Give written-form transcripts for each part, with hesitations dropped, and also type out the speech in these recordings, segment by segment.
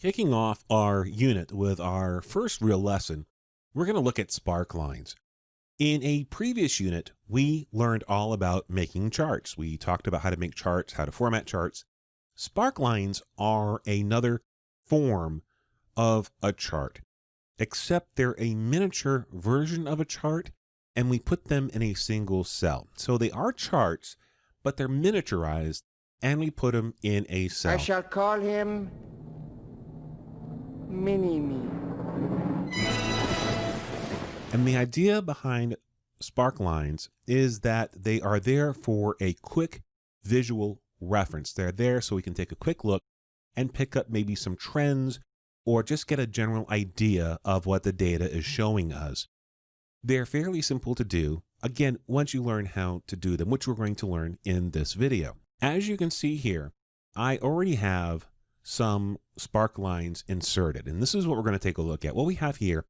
Kicking off our unit with our first real lesson, we're going to look at Sparklines. In a previous unit, we learned all about making charts. We talked about how to make charts, how to format charts. Sparklines are another form of a chart, except they're a miniature version of a chart, and we put them in a single cell. So they are charts, but they're miniaturized, and we put them in a cell. I shall call him Mini-Me. And the idea behind Sparklines is that they are there for a quick visual reference. They're there so we can take a quick look and pick up maybe some trends or just get a general idea of what the data is showing us. They're fairly simple to do, again, once you learn how to do them, which we're going to learn in this video. As you can see here, I already have some Sparklines inserted, and this is what we're going to take a look at. What we have here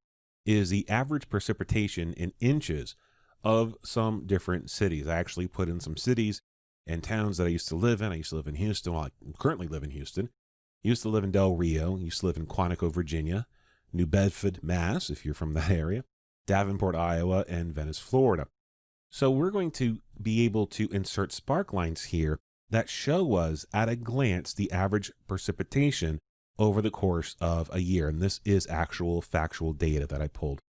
is the average precipitation in inches of some different cities. I actually put in some cities and towns that I used to live in. I used to live in Houston. Well, I currently live in Houston. I used to live in Del Rio. I used to live in Quantico, Virginia, New Bedford, Mass, if you're from that area, Davenport, Iowa, and Venice, Florida. So we're going to be able to insert Sparklines here that show us at a glance the average precipitation over the course of a year. And this is actual factual data that I pulled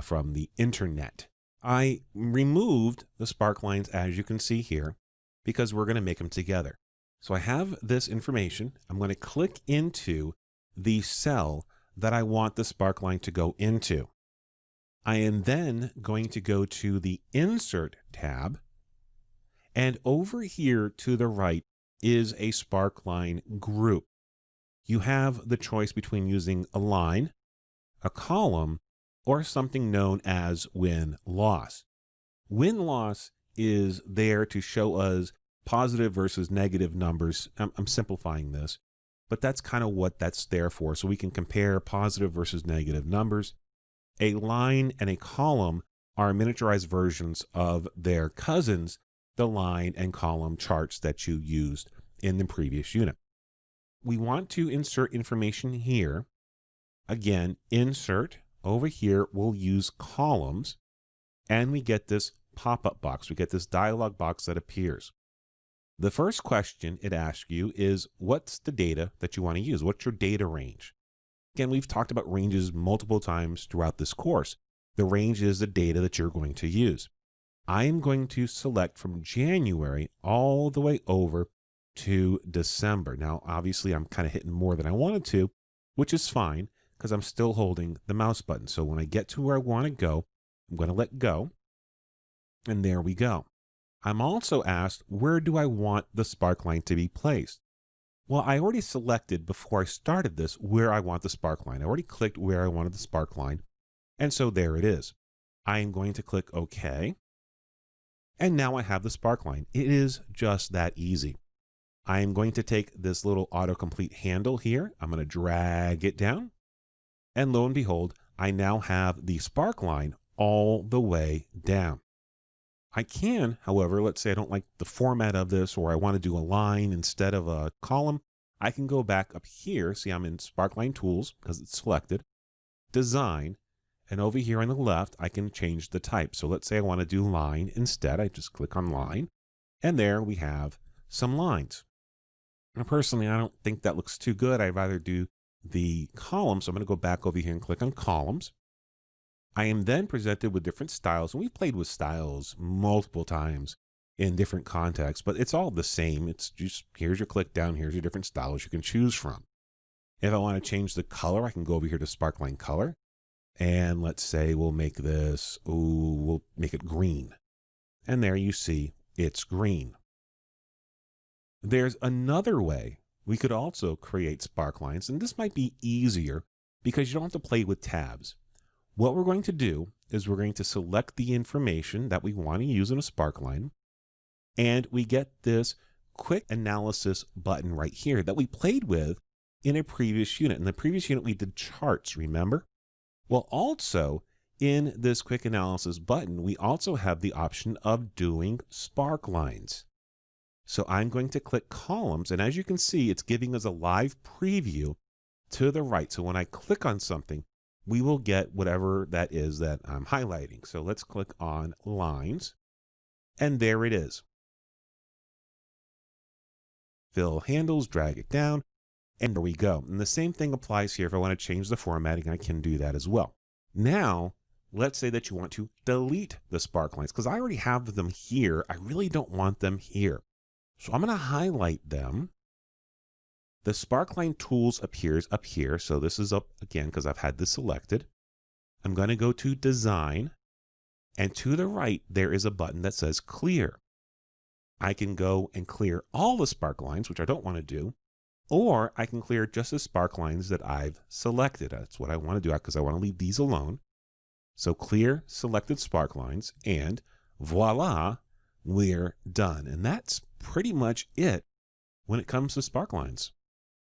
from the internet. I removed the Sparklines, as you can see here, because we're going to make them together. So I have this information. I'm going to click into the cell that I want the Sparkline to go into. I am then going to go to the Insert tab, and over here to the right is a Sparkline group. You have the choice between using a line, a column, or something known as win-loss. Win-loss is there to show us positive versus negative numbers. I'm simplifying this, but that's kind of what that's there for. So we can compare positive versus negative numbers. A line and a column are miniaturized versions of their cousins, the line and column charts that you used in the previous unit. We want to insert information here. Again, insert over here, we'll use columns, and we get this pop-up box. We get this dialog box that appears. The first question it asks you is, what's the data that you want to use? What's your data range? Again, we've talked about ranges multiple times throughout this course. The range is the data that you're going to use. I am going to select from January all the way over to December. Now, obviously, I'm kind of hitting more than I wanted to, which is fine because I'm still holding the mouse button. So when I get to where I want to go, I'm going to let go. And there we go. I'm also asked, where do I want the Sparkline to be placed? Well, I already selected before I started this where I want the Sparkline. I already clicked where I wanted the Sparkline. And so there it is. I am going to click OK. And now I have the Sparkline. It is just that easy. I am going to take this little autocomplete handle here. I'm going to drag it down. And lo and behold, I now have the Sparkline all the way down. I can, however, let's say I don't like the format of this, or I want to do a line instead of a column. I can go back up here. See, I'm in Sparkline Tools because it's selected, Design, and over here on the left, I can change the type. So let's say I want to do line instead. I just click on line, and there we have some lines. Now, personally, I don't think that looks too good. I'd rather do the column. So I'm going to go back over here and click on columns. I am then presented with different styles, and we've played with styles multiple times in different contexts, but it's all the same. It's just, here's your click down, here's your different styles you can choose from. If I want to change the color, I can go over here to Sparkline Color, and let's say we'll make this, we'll make it green. And there you see, it's green. There's another way we could also create Sparklines, and this might be easier because you don't have to play with tabs. What we're going to do is we're going to select the information that we want to use in a Sparkline, and we get this quick analysis button right here that we played with in a previous unit. In the previous unit, we did charts, remember? Well, also in this quick analysis button, we also have the option of doing Sparklines. So I'm going to click columns, and as you can see, it's giving us a live preview to the right. So when I click on something, we will get whatever that is that I'm highlighting. So let's click on lines, and there it is. Fill handles, drag it down, and there we go. And the same thing applies here. If I want to change the formatting, I can do that as well. Now, let's say that you want to delete the sparklines, because I already have them here. I really don't want them here. So I'm going to highlight them. The Sparkline Tools appears up here. So this is up again because I've had this selected. I'm going to go to Design, and to the right, there is a button that says Clear. I can go and clear all the sparklines, which I don't want to do, or I can clear just the sparklines that I've selected. That's what I want to do because I want to leave these alone. So clear selected sparklines, and voila, we're done. And that's pretty much it when it comes to sparklines.